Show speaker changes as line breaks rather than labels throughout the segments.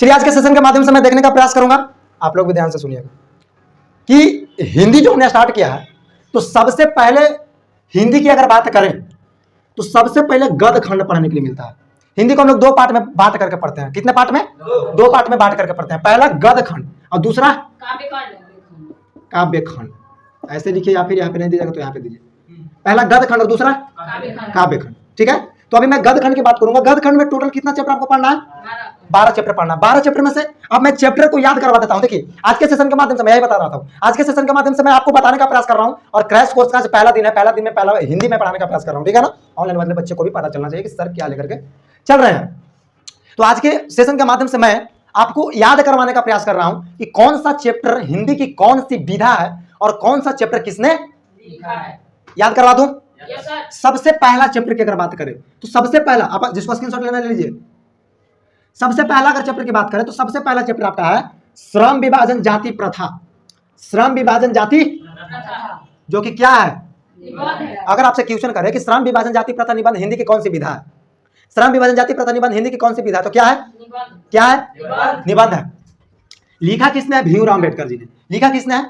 चलिए आज के सेशन के माध्यम से मैं देखने का प्रयास करूंगा, आप लोग भी ध्यान से सुनिएगा कि हिंदी जो हमने स्टार्ट किया है, तो सबसे पहले हिंदी की अगर बात करें तो सबसे पहले गद खंड पढ़ने के लिए मिलता है। हिंदी को हम लोग दो पार्ट में बांट करके पढ़ते हैं। कितने पार्ट में? दो पार्ट में बांट करके पढ़ते हैं। पहला गद खंड और दूसरा काव्य खंड। ऐसे लिखिए या फिर यहाँ पे नहीं दीजिएगा तो यहाँ पे दीजिए। पहला गद खंड और दूसरा काव्य खंड। ठीक है, तो अभी मैं गद खंड की बात करूंगा। गद खंड में टोटल कितना चैप्टर आपको पढ़ना है? 12 चैप्टर पढ़ना। 12 चैप्टर में से अब मैं चैप्टर को याद करवा देता हूं। देखिए आज के सेशन के माध्यम से मैं यही बता रहा था, आज के सेशन के माध्यम से मैं आपको बताने का प्रयास कर रहा हूं और क्रैश कोर्स का पहला दिन है, पहला दिन में पहला हिंदी में पढ़ाने का प्रयास कर रहा हूं। ठीक है ना, ऑनलाइन वाले बच्चे को भी पता चलना चाहिए कि सर क्या लेकर के चल रहे हैं। तो आज के सेशन के माध्यम से मैं आपको याद करवाने का प्रयास कर रहा हूं कि कौन सा चैप्टर हिंदी की कौन सी विधा है और कौन सा चैप्टर किसने लिखा है। याद करवा दूं? सबसे पहला चैप्टर की अगर बात करें तो सबसे पहला, आप जिसको स्क्रीनशॉट लेना ले लीजिए। सबसे पहला अगर चैप्टर की बात करें तो सबसे पहला चैप्टर आपका है श्रम विभाजन जाति प्रथा। श्रम विभाजन जाति जो कि क्या है? अगर आपसे क्वेश्चन करे कि श्रम विभाजन जाति प्रथा निबंध हिंदी की कौन सी विधा है, श्रम विभाजन जाति प्रथा निबंध हिंदी की कौन सी विधा है, तो क्या है? क्या है? निबंध है। लिखा किसने है? भीमराव अम्बेडकर जी ने। लिखा किसने है?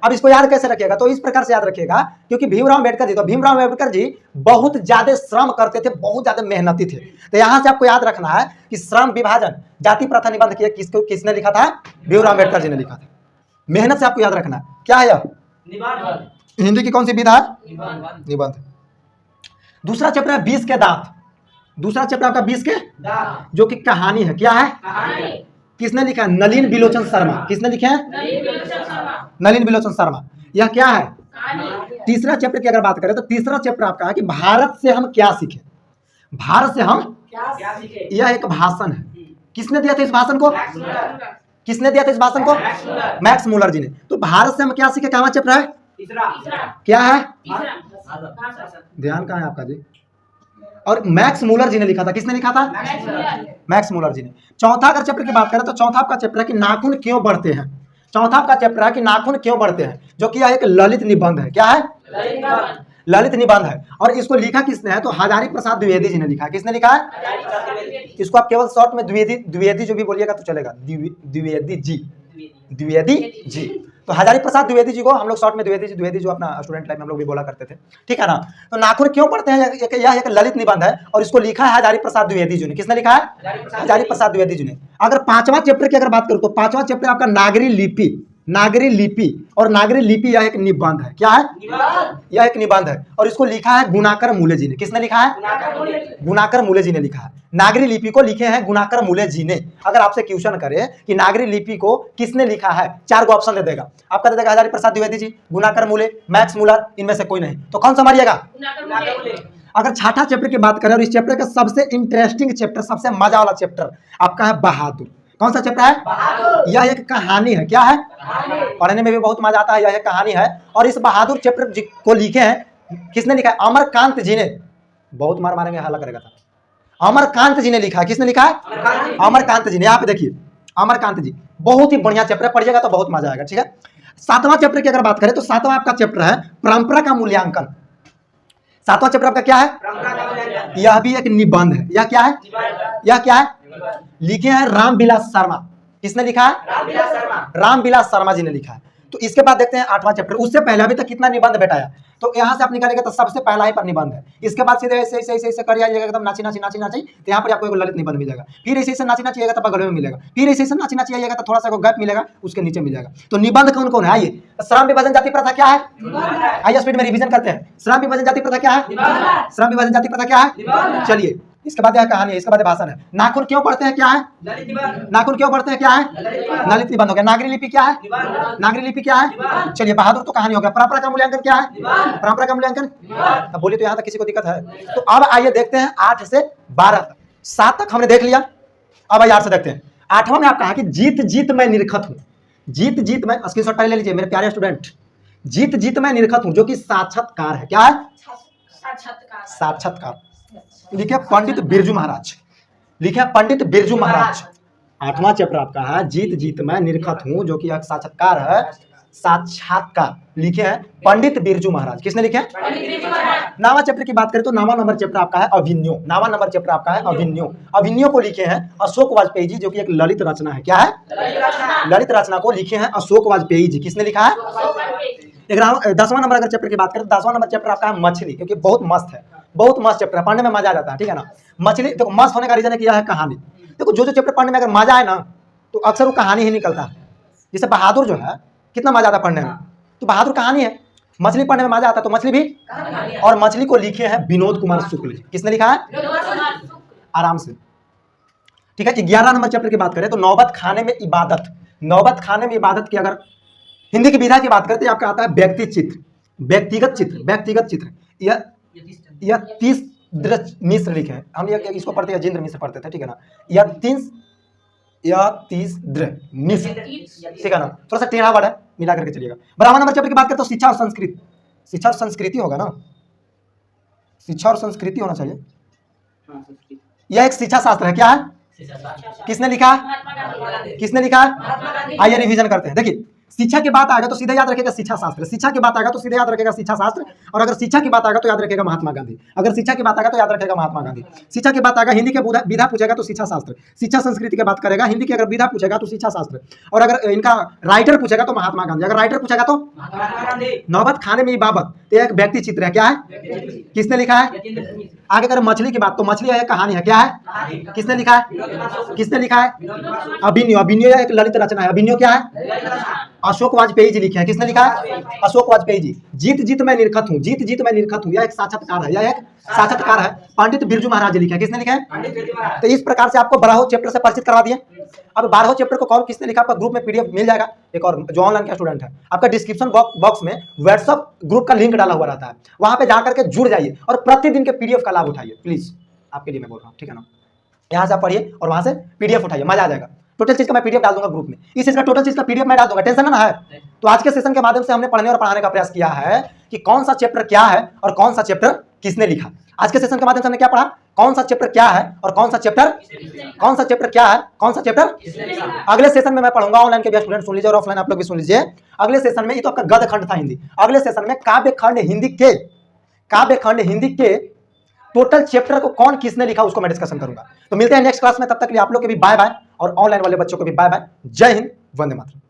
अब इसको याद कैसे रखिएगा? तो इस प्रकार से याद रखिएगा क्योंकि भीमराव अम्बेडकर जी, तो भीमराव अम्बेडकर जी बहुत ज्यादा श्रम करते थे, बहुत ज्यादा मेहनती थे। तो यहां से आपको याद रखना है कि श्रम विभाजन जाति प्रथा निबंध किसने लिखा था? भीमराव अम्बेडकर जी ने लिखा था। मेहनत से आपको याद रखना है। क्या है यह? हिंदी की कौन सी विधा है? निबंध। दूसरा चैप्टर है 20 के दांत। दूसरा चैप्टर आपका 20 के जो कि कहानी है। क्या है? किसने लिखा है? नलिन बिलोचन शर्मा। किसने लिखा है? नलिन बिलोचन शर्मा। यह क्या है? तीसरा चैप्टर की अगर बात करें तो तीसरा चैप्टर आपका है कि भारत से हम क्या सीखे। भारत से हम क्या सीखे। यह एक भाषण है। किसने दिया था इस भाषण को? किसने दिया था इस भाषण को? मैक्स मूलर जी ने। तो भारत से हम क्या सीखे कहाँ चैप्टर है? क्या है? ध्यान कहाँ है आपका जी? और मैक्स मूलर जी ने लिखा था। किसने लिखा था? मैक्स मूलर जी ने। चौथा अगर चैप्टर की बात करें तो चौथा का चैप्टर है कि नाखून क्यों बढ़ते हैं। चौथा का चैप्टर है कि नाखून क्यों बढ़ते हैं, जो कि यह एक ललित निबंध है। क्या है? ललित निबंध है। और इसको लिखा किसने है? तो हजारी प्रसाद द्विवेदी जी ने लिखा है। किसने लिखा है? इसको आप केवल शॉर्ट में द्विवेदी जो भी बोलिएगा तो चलेगा। द्विवेदी जी। तो हजारी प्रसाद द्विवेदी जी को हम लोग शॉर्ट में द्विवेदी जो अपना स्टूडेंट लाइफ में हम लोग भी बोला करते थे। ठीक है ना। तो नाखून क्यों पढ़ते हैं, यह एक ललित निबंध है और इसको लिखा है हजारी प्रसाद द्विवेदी जी ने। किसने लिखा है? हजारी प्रसाद द्विवेदी जी ने। अगर पांचवा चैप्टर की अगर बात करूं तो पांचवा चैप्टर आपका नागरी लिपि। नागरी लिपि और नागरी लिपि यह एक निबंध है। क्या है? यह एक निबंध है और इसको लिखा है गुणाकर मूले जी ने। किसने लिखा है? गुणाकर मूले जी ने लिखा है। नागरी लिपि को लिखे हैं गुणाकर मूले जी ने। अगर आपसे क्वेश्चन करे कि नागरी लिपि को किसने लिखा है, 4 ऑप्शन दे देगा आपका, दे देगा हजारी प्रसाद द्विवेदी जी, गुणाकर मूले, मैक्स मूलर, इनमें से कोई नहीं। तो कौन सा मारिएगा? अगर छठा चैप्टर की बात करें और इस चैप्टर का सबसे इंटरेस्टिंग चैप्टर, सबसे मजा वाला चैप्टर आपका है बहादुर। कौन सा चैप्टर है? यह एक कहानी है। क्या है? पढ़ने में भी बहुत मजा आता है। यह एक कहानी है और इस बहादुर चैप्टर को लिखे हैं, किसने लिखा है? अमरकांत जी ने। बहुत मार मारेंगे, हाला करेगा था। अमरकांत जी ने लिखा है। किसने लिखा है? अमरकांत जी ने। यहाँ पे देखिए अमरकांत जी, बहुत ही बढ़िया चैप्टर, पढ़िएगा तो बहुत मजा आएगा। ठीक है। सातवां चैप्टर की अगर बात करें तो सातवां आपका चैप्टर है परंपरा का मूल्यांकन। सातवां चैप्टर आपका क्या है? यह भी एक निबंध है। यह क्या है? यह क्या है? लिखे हैं रामविलास शर्मा। किसने लिखा है? रामविलास शर्मा जी ने लिखा है। तो इसके बाद देखते हैं 8वां चैप्टर। उससे पहले अभी तक कितना निबंध बैठाया, तो यहां से आप निकालेंगे तो सबसे पहला ही पर निबंध है। इसके बाद सीधे ऐसे ऐसे ऐसे कर आइएगा एकदम नाची नाची नाची नाची, तो यहाँ पर आपको एक ललित निबंध मिलेगा। फिर ऐसे ऐसे नाची नाची आएगा तो बगल में मिलेगा। फिर ऐसे ऐसे नाची नाची आइएगा तो थोड़ा सा गैप मिलेगा, उसके नीचे मिलेगा। तो निबंध कौन कौन है? आइए, श्रम विभाजन जाति प्रथा क्या है? आइए स्पीड में रिवीजन करते हैं। श्रम विभाजन जाति प्रथा क्या है? श्रम विभाजन जाति प्रथा क्या है? चलिए, इसके बाद यह कहानी है, इसके बाद भाषण है। नाखून क्यों पढ़ते हैं? क्या है? नाखून क्यों पढ़ते हैं? क्या है? ललित निबंध हो गया। नागरी लिपि क्या है? नागरी लिपि क्या है? चलिए, बहादुर तो कहानी हो गया। परंपरा का मूल्यांकन क्या है? परंपरा का मूल्यांकन। अब बोलिए तो यहाँ तक किसी को दिक्कत है? तो अब आइए देखते हैं 8 से 12 तक। 7 तक हमने देख लिया। अब आइए 8 से देखते हैं। 8वां में आपका है कि जीत जीत मैं निरखत हूँ। जीत जीत मैं, स्क्रीनशॉट पहले ले लीजिए मेरे प्यारे स्टूडेंट। जीत जीत मैं निरखत हूँ, जो कि साक्षात्कार है। क्या है? साक्षात्कार। लिखे पंडित बिरजू महाराज। लिखे पंडित बिरजू महाराज। 8वां चैप्टर आपका है जीत जीत मैं निरखत हूं, जो कि एक साक्षात्कार है साक्षात्कार लिखे हैं पंडित बिरजू महाराज। किसने लिखे हैं? नावा चैप्टर की बात करें तो नावा नंबर चैप्टर आपका है अभिन्यो। नावा नंबर चैप्टर आपका है अभिन्यो। अभिन्यो को लिखे हैं अशोक वाजपेयी जी, जो कि एक ललित रचना है। क्या है? ललित रचना को लिखे हैं अशोक वाजपेयी जी। किसने लिखा है? 10वां नंबर अगर चैप्टर की बात करें तो 10वां नंबर चैप्टर आपका है मछली, क्योंकि बहुत मस्त है, बहुत मस्त चैप्टर है, पढ़ने में मजा आ जाता है। ठीक है ना? मछली देखो मस्त होने का रीजन है कि यह है कहानी। देखो जो चैप्टर पढ़ने में अगर मजा आए ना तो अक्सर वो कहानी ही निकलता है। जैसे बहादुर जो है कितना मजा आता है पढ़ने में, तो बहादुर कहानी है। मछली पढ़ने में मजा आता है तो मछली भी, और मछली को लिखे हैं विनोद कुमार शुक्ल जी। किसने लिखा है? आराम से। ठीक है। 11 नंबर चैप्टर की बात करें तो नौबत खाने में इबादत। नौबत खाने में इबादत की अगर हिंदी की विधा की बात करते हैं आपका आता है व्यक्ति चित्र, व्यक्तिगत चित्र, व्यक्तिगत चित्र। यह 30 मिश्र लिखे हैं। हम इसको पढ़ते हैं जिंद्र मिश्र पढ़ते थे। ठीक है ना? यह 30 मिश्र, ठीक है ना? थोड़ा सा टेढ़ा वर्ड है, मिला करके चलिएगा। 12वां नंबर चैप्टर की बात करते हैं तो शिक्षा और संस्कृति। शिक्षा और संस्कृति होगा ना, शिक्षा और संस्कृति होना चाहिए। यह एक शिक्षा शास्त्र है। क्या है? किसने लिखा है? किसने लिखा है? आइए रिवीजन करते हैं। देखिए शिक्षा की बात आएगा तो सीधे याद रखेगा शिक्षा शास्त्र, शिक्षा की बात आएगा तो सीधे याद रखेगा शिक्षा शास्त्र, और अगर शिक्षा की बात आएगा तो याद रखेगा महात्मा गांधी। अगर शिक्षा की बात आएगा तो याद रखेगा महात्मा गांधी। शिक्षा की बात आएगा हिंदी के विधा पूछेगा तो शिक्षा शास्त्र, शिक्षा संस्कृति की बात करेगा हिंदी की अगर विधा पूछेगा तो शिक्षा शास्त्र, और अगर इनका राइटर पूछेगा तो महात्मा गांधी। अगर राइटर पूछेगा तो नौबत खाने में इबादत, तो एक व्यक्ति चित्र है। क्या है? किसने लिखा है? आगे करें मछली की बात तो मछली है कहानी है। क्या है? किसने लिखा है? किसने लिखा है? अभिन्यो। अभिन्यो एक ललित रचना है। अभिन्यो क्या है? अशोक वाजपेयी जी लिखे हैं। किसने लिखा है? अशोक वाजपेयी जी। जीत जीत मैं निरखत हूँ, जीत जीत मैं निरखत हूँ, यह एक साक्षात्कार है, यह एक साक्षात्कार है, पंडित बिरजू महाराज जी लिखे हैं। किसने लिखा है? तो इस प्रकार से आपको 12वें चैप्टर से परिचित करवा दिए। अब 12वें चैप्टर को कौन किसने लिखा आपका ग्रुप में पीडीएफ मिल जाएगा। एक और जो ऑनलाइन का स्टूडेंट है आपका डिस्क्रिप्शन बॉक्स में व्हाट्सएप ग्रुप का लिंक डाला हुआ रहता है, वहां पे जाकर के जुड़ जाइए और प्रतिदिन के पीडीएफ का लाभ उठाइए। प्लीज आपके लिए मैं बोल रहा हूँ। ठीक है ना? यहाँ से आप पढ़िए और वहां से पीडीएफ उठाइए, मजा आ जाएगा। टोटल चीज का मैं पीडीएफ डाल दूंगा ग्रुप में, इस चीज का टोटल चीज का पीडीएफ मैं डाल दूंगा, टेंशन ना है। तो आज के सेशन के माध्यम से हमने पढ़ने और पढ़ाने का प्रयास किया है कि कौन सा चैप्टर क्या है और कौन सा चैप्टर किसने लिखा। आज के सेशन के माध्यम से हमने क्या पढ़ा? कौन सा चैप्टर क्या है और कौन सा चैप्टर क्या है, कौन सा चैप्टर। अगले सेशन में मैं पढ़ूंगा, ऑनलाइन के भी स्टूडेंट सुन लीजिए और ऑफलाइन आप लोग भी सुन लीजिए। अगले सेशन में ये तो आपका गद्य खंड था हिंदी, अगले सेशन में काव्य खंड हिंदी के टोटल चैप्टर को कौन किसने लिखा उसको मैं डिस्कशन करूंगा। तो मिलते हैं नेक्स्ट क्लास में, तब तक के लिए आप लोग के भी बाय बाय और ऑनलाइन वाले बच्चों को भी बाय बाय। जय हिंद, वंदे मातरम।